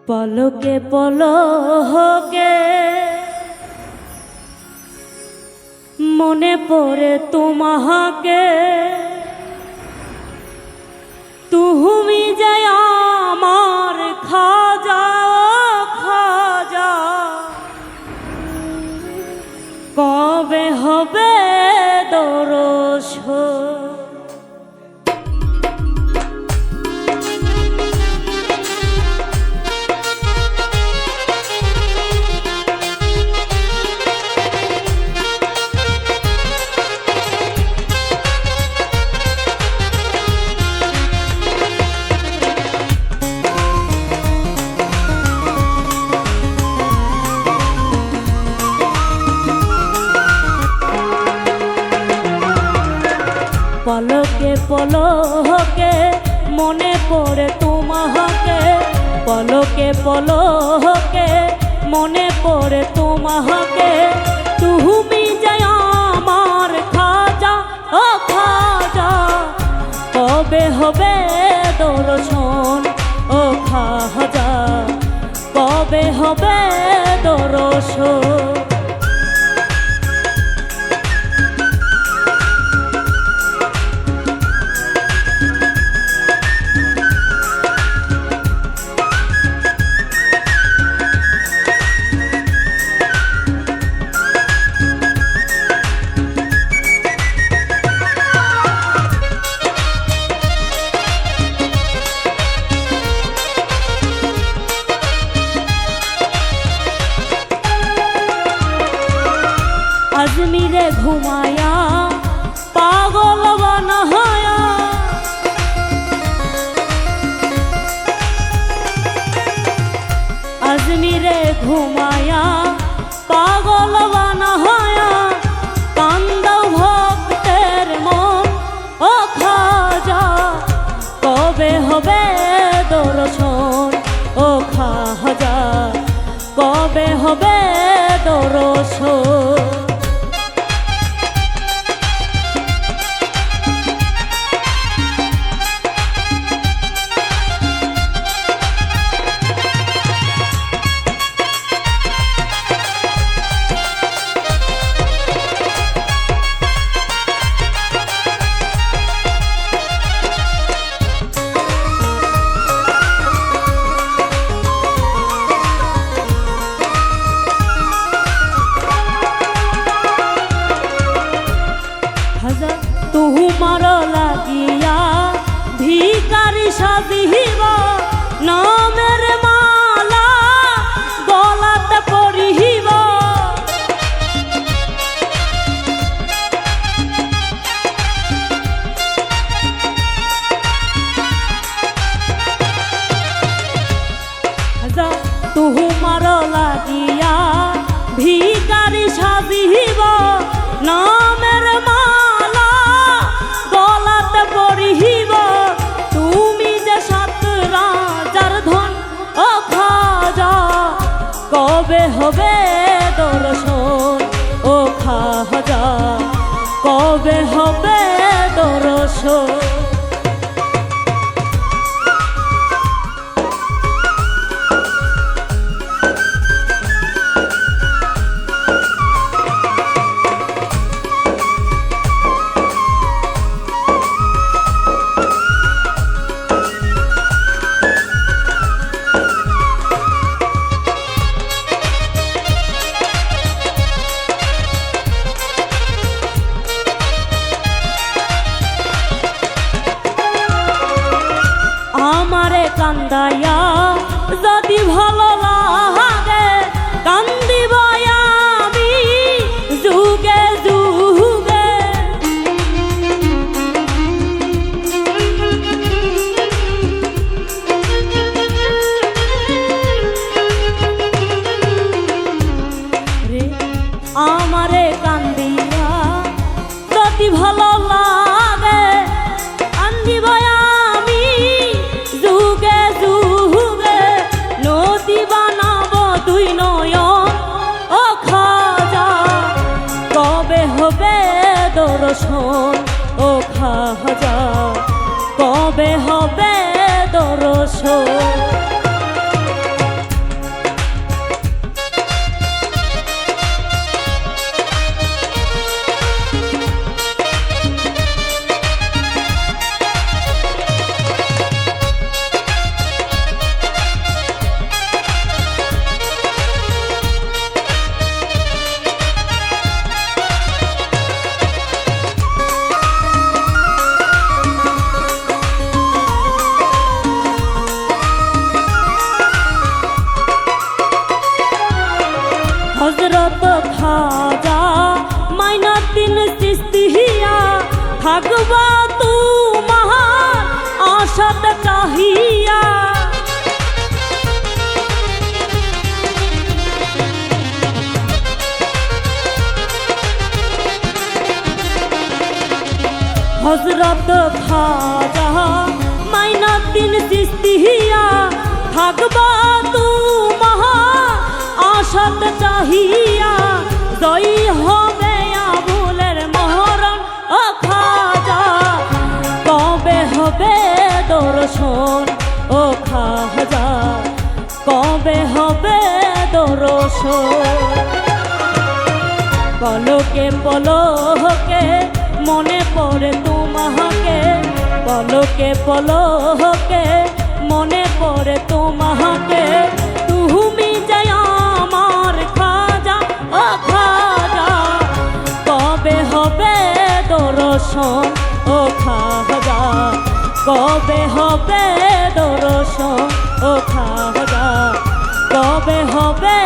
পলকে পলকে মনে পড়ে তোমাকে, তুমি যে আমার খাজা খাজা, কবে হবে দরশন। পলকে পলকে মনে পড়ে তোমাকে, পলকে পলকে মনে পড়ে তোমাকে, তুমি যে আমার খাজা ও খাজা, কবে হবে দর্শন ও খাজা, কবে হবে দর্শন। আজমিরে ঘুমায়া পাগল বানায়া, আজমিরে ঘুমায়া পাগল বানায়া, কান্দাও ভক্তের মন ও খাজা, কবে হবে দর্শন ও খাজা, কবে হবে দর্শন। তোমার লাগিয়া ভিখারি সাজিব, নামের মালা গলাতে পরিব, তোমার লাগিয়া ভিখারি সাজিব, নামের মালা গলাতে পরিব, তুমি যে সাত রাজার ধন ও খাজা, কবে হবে দর্শন ও খাজা, কবে হবে দর্শন। হযরত খাজা মাইনুদ্দিন চিশতিয়া থাকবা তুমহা আশাত চাহিয়া জয়ী হবে আবুলের মহরণ ও খাজা কবে হবে দর্শন ও খাজা কবে হবে দর্শন পলকে পলকে মনে পড়ে তোমাকে পলকে পলকে মনে পড়ে তোমাকে তুমি যাই আমার খাজা ও খাজা কবে হবে দর্শন ও খাজা কবে হবে দর্শন ও খাজা কবে হবে